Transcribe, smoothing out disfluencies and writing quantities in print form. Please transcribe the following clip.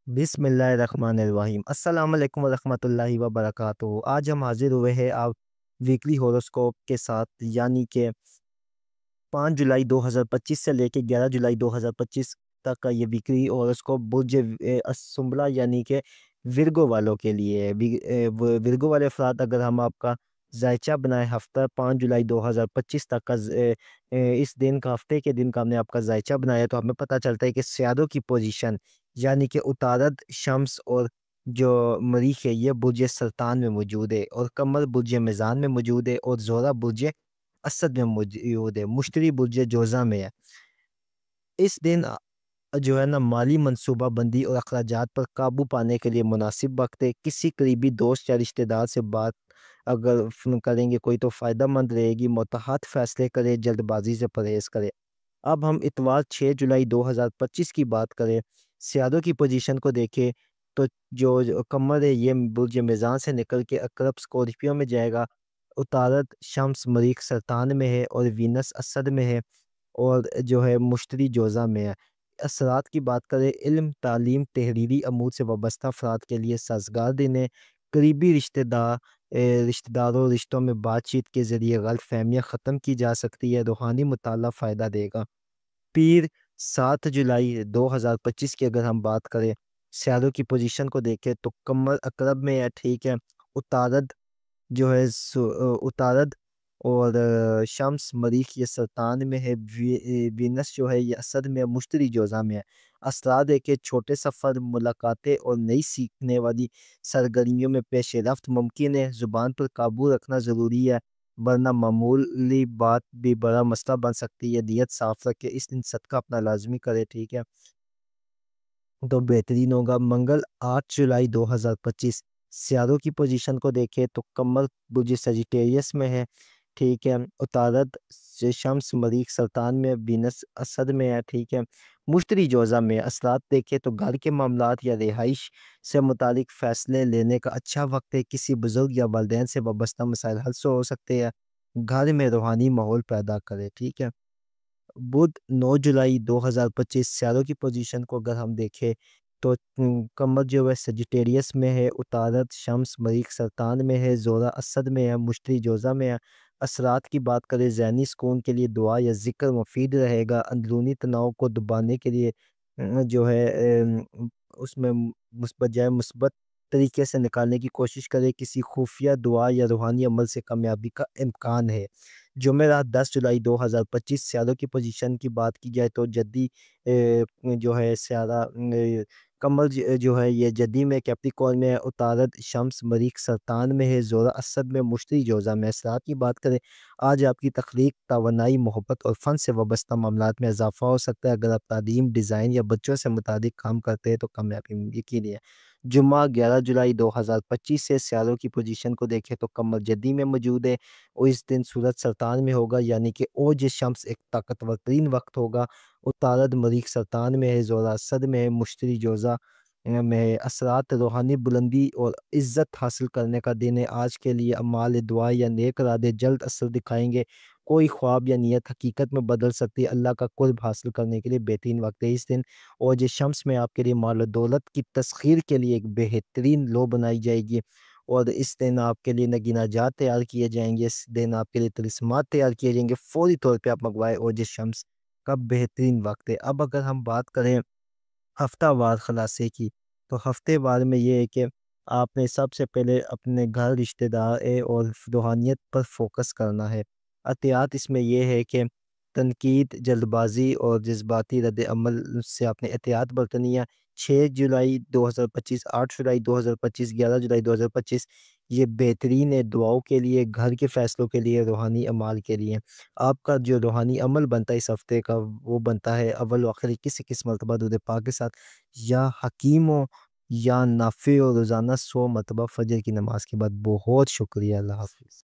बिस्मिल्लाहिर्रहमानिर्रहीम। अस्सलाम वालेकुम वरहमतुल्लाहि वबरकातुहू। आज हम हाजिर हुए हैं आप वीकली हॉरोस्कोप के साथ, यानी कि 5 जुलाई 2025 से लेके 11 जुलाई 2025 तक का ये वीकली हॉरोस्कोप बुर्ज सुंबला यानी कि विर्गो वालों के लिए है। विर्गो वाले अफराद, अगर हम आपका जायचा बनाए हफ्ता 5 जुलाई 2025 तक का इस दिन का, हफ्ते के दिन का हमने आपका जायचा बनाया, तो हमें पता चलता है कि स्यादों की पोजीशन यानी कि उतारद, शम्स और जो मरीख है ये बुर्ज सरतान में मौजूद है, और कमर बुर्ज मिज़ान में मौजूद है, और ज़ोरा बुर्ज असद में मौजूद है, मुश्तरी बुर्ज जोज़ा में है। इस दिन जो है ना, माली मनसूबा बंदी और अखराजात पर काबू पाने के लिए मुनासिब वक्त है। किसी करीबी दोस्त या रिश्तेदार से बात अगर करेंगे कोई, तो फ़ायदा मंद रहेगी। मोतहात फ़ैसले करें, जल्दबाजी से परहेज़ करें। अब हम इतवार 6 जुलाई 2025 की बात करें, स्यादों की पोजीशन को देखें, तो जो कमर है ये बुर्ज मिज़ान से निकल के अक़रब स्कॉर्पियो में जाएगा। उतारद, शम्स मरीख सरतान में है, और वीनस असद में है, और जो है मुश्तरी जोज़ा में है। असरात की बात करें, इल्म, तालीम, तहरीरी अमूर से वाबस्ता अफ़राद के लिए साज़गार दिन है। करीबी रिश्तेदारों रिश्तों में बातचीत के ज़रिए गलतफ़हमियाँ ख़त्म की जा सकती है। रूहानी मुताला फ़ायदा देगा। पीर 7 जुलाई 2025 की अगर हम बात करें, स्यादों की पोजीशन को देखें, तो कमर अकरब में है, ठीक है। उतारद जो है उतारद और शम्स मरीख ये सरतान में है। वीनस जो है ये असद में, मुश्तरी जोज़ा में है। असराद है कि छोटे सफ़र, मुलाकातें और नई सीखने वाली सरगर्मियों में पेशरफ्त मुमकिन है। ज़ुबान पर काबू रखना ज़रूरी है, वरना मामूली बात भी बड़ा मसला बन सकती है। नीयत साफ रखें, इस दिन सदका अपना लाजमी करें, ठीक है, तो बेहतरीन होगा। मंगल 8 जुलाई 2025, स्यारों की पोजीशन को देखें, तो कमर बुर्ज सजिटेरियस में है, ठीक है। उतारद शम्स मरीख सरतान में, वीनस असद में है, ठीक है। मुश्तरी जोज़ा में असरात देखें, तो घर के मामलात या रिहाइश से मुतालिक फ़ैसले लेने का अच्छा वक्त है। किसी बुजुर्ग या वालदैन से वाबस्ता मसाइल हल हो सकते हैं। घर में रूहानी माहौल पैदा करें, ठीक है। बुध 9 जुलाई 2025, स्यारों की पोजीशन को अगर हम देखें, तो कमर जो है सजिटेरियस में है। उतारत, शम्स मरीख सरतान में है, ज़ोरा असद में है, मुश्तरी जोज़ा में है। असरात की बात करें, ज़हनी सुकून के लिए दुआ या ज़िक्र मुफीद रहेगा। अंदरूनी तनाव को दबाने के लिए जो है उसमें बजाय मुस्बत तरीके से निकालने की कोशिश करें। किसी खुफिया दुआ या रूहानी अमल से कामयाबी का इम्कान है। जुमेरात 10 जुलाई 2025, स्यालों की पोजीशन की बात की जाए, तो जद्दी जो है स्याला कमर जो है ये जद्दी में, कैप्रिकॉर्न में है। उतारद, शम्स मरीख सरतान में है, ज़ोरा असद में, मुश्तरी जोज़ा में। असरात की बात करें, आज आपकी तख्लीक, तवानाई, मोहब्बत और फ़न से वाबस्ता मामलात में इजाफ़ा हो सकता है। अगर आप तालीम, डिज़ाइन या बच्चों से मुताबिक काम करते हैं, तो कामयाबी यकीनी है। जुम्मा 11 जुलाई 2025 से स्यालों की पोजीशन को देखें, तो कमर जद्दी में मौजूद है, और इस दिन सूरज सरतान में होगा, यानी कि ओज शम्स एक ताकतवर तरीन वक्त होगा। उतारद मरीख सरतान में है, ज़ोरा असद में है, मुश्तरी जोज़ा में। असरात रूहानी बुलंदी और इज़्ज़त हासिल करने का दिन है। आज के लिए अमाल दुआ या नेक इरादे जल्द असर दिखाएंगे। कोई ख्वाब या नीयत हकीकत में बदल सकती है। अल्लाह का कुर्ब हासिल करने के लिए बेहतरीन वक्त है इस दिन। और जो शम्स में आपके लिए माल और दौलत की तस्खीर के लिए एक बेहतरीन लो बनाई जाएगी, और इस दिन आपके लिए नगीनाजात तैयार किए जाएँगे, इस दिन आपके लिए तिलिस्मात तैयार किए जाएँगे, फ़ौरी तौर पे आप मँगवाएँ। और जिस शम्स का बेहतरीन वक़्त है। अब अगर हम बात करें हफ्तावार खलासे की, तो हफ्तेवार में ये है कि आपने सबसे पहले अपने घर, रिश्तेदार और रूहानियत पर फ़ोकस करना है। एहतियात इसमें ये है कि तनकीद, जल्दबाज़ी और जज़्बाती रद्द-ए-अमल से आपने एहतियात बरतनी है। 6 जुलाई 2025, 8 जुलाई 2025, 11 जुलाई 2025 ये बेहतरीन है दुआओं के लिए, घर के फ़ैसलों के लिए, रूहानी अमाल के लिए। आपका जो रूहानी अमल बनता है इस हफ़्ते का, वो बनता है अव्वल व आखिर 21-21 मरतबा दुरूद पाक के साथ, या हकीम हो या नाफ़े हो, रोज़ाना 100 मरतबा फ़जर की नमाज़ के बाद। बहुत शुक्रिया, अल्लाह हाफ़िज़।